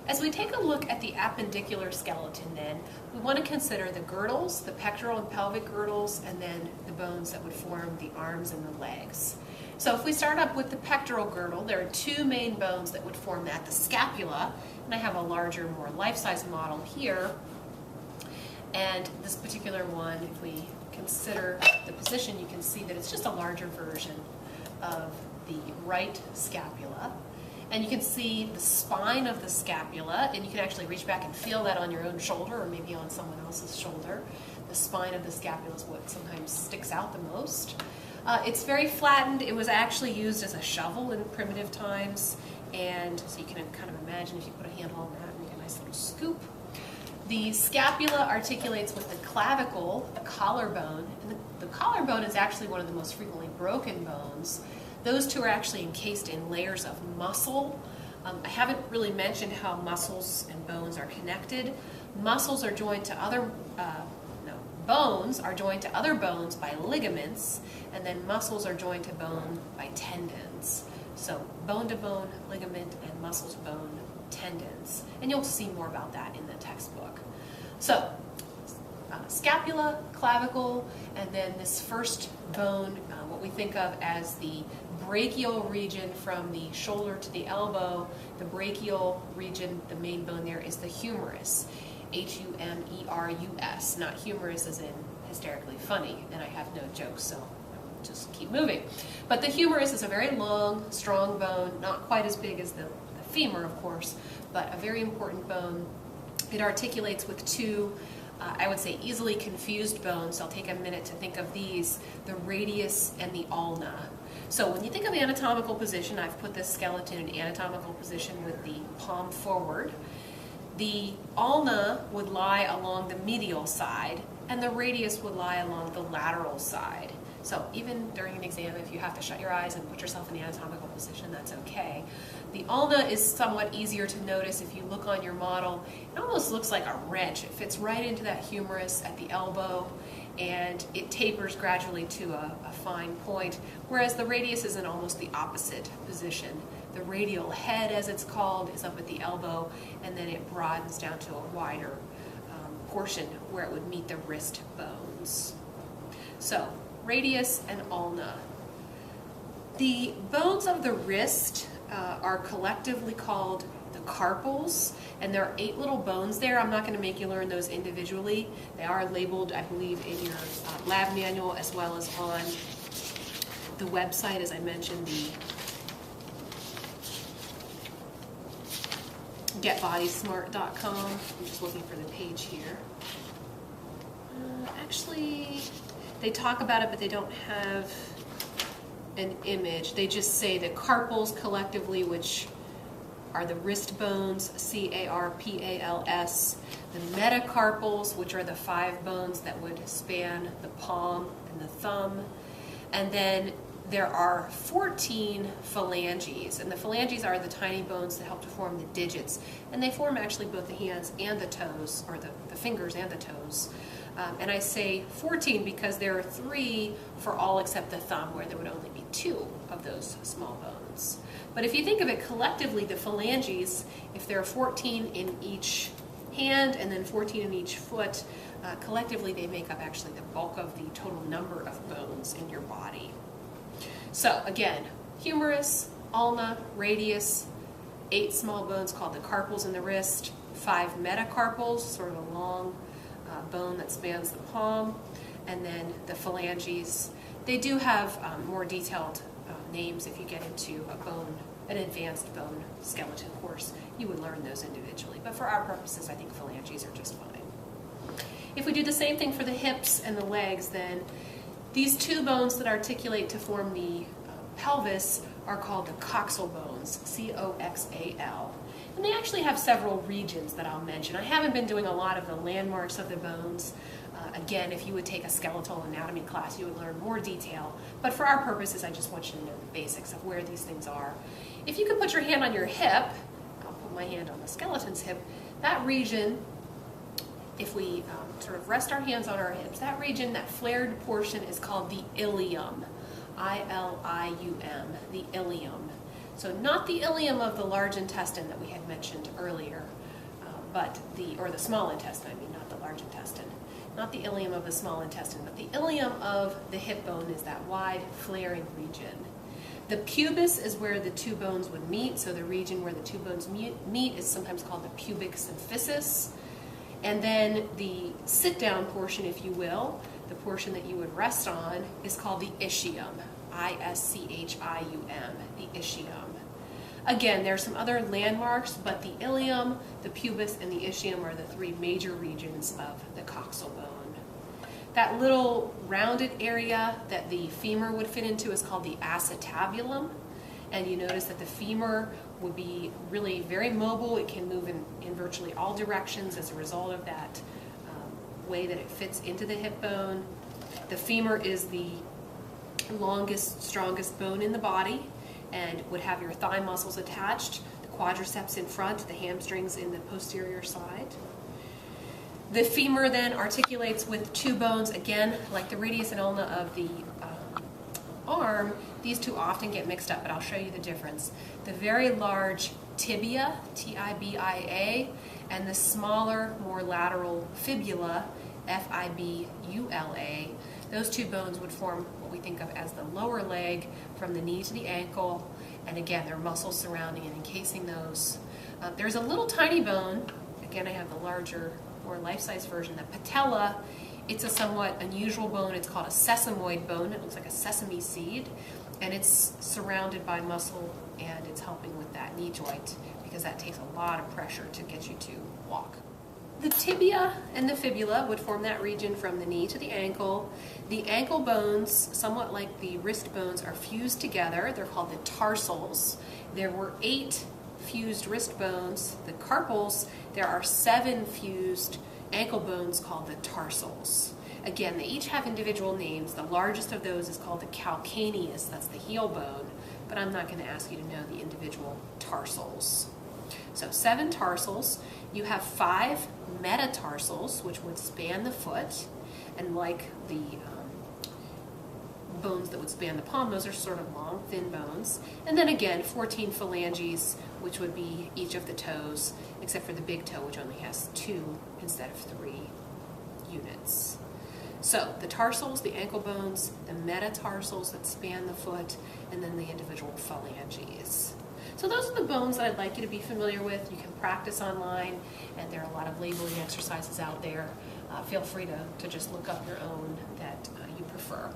As we take a look at the appendicular skeleton then, we want to consider the girdles, the pectoral and pelvic girdles, and then the bones that would form the arms and the legs. So if we start up with the pectoral girdle, there are two main bones that would form that, the scapula, and I have a larger, more life-size model here. And this particular one, if we consider the position, you can see that it's just a larger version of the right scapula. And you can see the spine of the scapula, and you can actually reach back and feel that on your own shoulder or maybe on someone else's shoulder. The spine of the scapula is what sometimes sticks out the most. It's very flattened. It was actually used as a shovel in primitive times, and so you can kind of imagine if you put a handle on that and make a nice little scoop. The scapula articulates with the clavicle, the collarbone, and the collarbone is actually one of the most frequently broken bones. Those two are actually encased in layers of muscle. I haven't really mentioned how muscles and bones are connected. Muscles are joined to other, bones are joined to other bones by ligaments, and then muscles are joined to bone by tendons. So bone to bone, ligament, and muscle to bone, tendons. And you'll see more about that in the textbook. So scapula, clavicle, and then this first bone, what we think of as the brachial region from the shoulder to the elbow. The brachial region, the main bone there, is the humerus. Humerus, not humorous as in hysterically funny, and I have no jokes, so I'll just keep moving. But the humerus is a very long, strong bone, not quite as big as the femur, of course, but a very important bone. It articulates with two, I would say, easily confused bones. I'll take a minute to think of these, the radius and the ulna. So when you think of the anatomical position, I've put this skeleton in anatomical position with the palm forward. The ulna would lie along the medial side, and the radius would lie along the lateral side. So even during an exam, if you have to shut your eyes and put yourself in the anatomical position, that's okay. The ulna is somewhat easier to notice if you look on your model. It almost looks like a wrench. It fits right into that humerus at the elbow, and it tapers gradually to a fine point, whereas the radius is in almost the opposite position. The radial head, as it's called, is up at the elbow, and then it broadens down to a wider portion where it would meet the wrist bones. So, radius and ulna. The bones of the wrist are collectively called the carpals, and there are 8 little bones there. I'm not going to make you learn those individually. They are labeled, I believe, in your lab manual as well as on the website, as I mentioned, the getbodysmart.com. I'm just looking for the page here. Actually, they talk about it, but they don't have an image. They just say the carpals collectively, which are the wrist bones, C-A-R-P-A-L-S, the metacarpals, which are the 5 bones that would span the palm and the thumb, and then there are 14 phalanges, and the phalanges are the tiny bones that help to form the digits, and they form actually both the hands and the toes, or the fingers and the toes. And I say 14 because there are 3 for all except the thumb, where there would only be 2 of those small bones. But if you think of it collectively, the phalanges, if there are 14 in each hand and then 14 in each foot, collectively they make up actually the bulk of the total number of bones in your body. So again, humerus, ulna, radius, 8 small bones called the carpals in the wrist, 5 metacarpals, sort of a long bone that spans the palm, and then the phalanges. They do have more detailed names. If you get into an advanced bone skeleton course, you would learn those individually. But for our purposes, I think phalanges are just fine. If we do the same thing for the hips and the legs, then these 2 bones that articulate to form the pelvis are called the coxal bones, C-O-X-A-L. And they actually have several regions that I'll mention. I haven't been doing a lot of the landmarks of the bones. Again, if you would take a skeletal anatomy class, you would learn more detail. But for our purposes, I just want you to know the basics of where these things are. If you could put your hand on your hip, I'll put my hand on the skeleton's hip, that region, if we sort of rest our hands on our hips, that region, that flared portion is called the ilium, I-L-I-U-M, the ilium. So not the ilium of the large intestine that we had mentioned earlier, or the small intestine, I mean, not the large intestine. Not the ilium of the small intestine, but the ilium of the hip bone is that wide, flaring region. The pubis is where the two bones would meet, so the region where the two bones meet is sometimes called the pubic symphysis. And then the sit-down portion, if you will, the portion that you would rest on, is called the ischium, I-S-C-H-I-U-M, the ischium. Again, there are some other landmarks, but the ilium, the pubis, and the ischium are the three major regions of the coxal bone. That little rounded area that the femur would fit into is called the acetabulum, and you notice that the femur would be really very mobile. It can move in virtually all directions as a result of that way that it fits into the hip bone. The femur is the longest, strongest bone in the body and would have your thigh muscles attached, the quadriceps in front, the hamstrings in the posterior side. The femur then articulates with two bones, again, like the radius and ulna of the arm. These two often get mixed up, but I'll show you the difference. The very large tibia, T-I-B-I-A, and the smaller, more lateral fibula, F-I-B-U-L-A. Those two bones would form what we think of as the lower leg from the knee to the ankle, and again, there are muscles surrounding and encasing those. There's a little tiny bone, again I have the larger, more life-size version, the patella. It's a somewhat unusual bone. It's called a sesamoid bone. It looks like a sesame seed, and it's surrounded by muscle, and it's helping with that knee joint because that takes a lot of pressure to get you to walk. The tibia and the fibula would form that region from the knee to the ankle. The ankle bones, somewhat like the wrist bones, are fused together. They're called the tarsals. There were 8 fused wrist bones. The carpals, there are 7 fused ankle bones called the tarsals. Again, they each have individual names. The largest of those is called the calcaneus, that's the heel bone, but I'm not going to ask you to know the individual tarsals. So 7 tarsals. You have 5 metatarsals, which would span the foot, and like the bones that would span the palm, those are sort of long, thin bones. And then again, 14 phalanges, which would be each of the toes, except for the big toe, which only has 2 instead of 3 units. So the tarsals, the ankle bones, the metatarsals that span the foot, and then the individual phalanges. So those are the bones that I'd like you to be familiar with. You can practice online, and there are a lot of labeling exercises out there. Feel free to just look up your own that you prefer.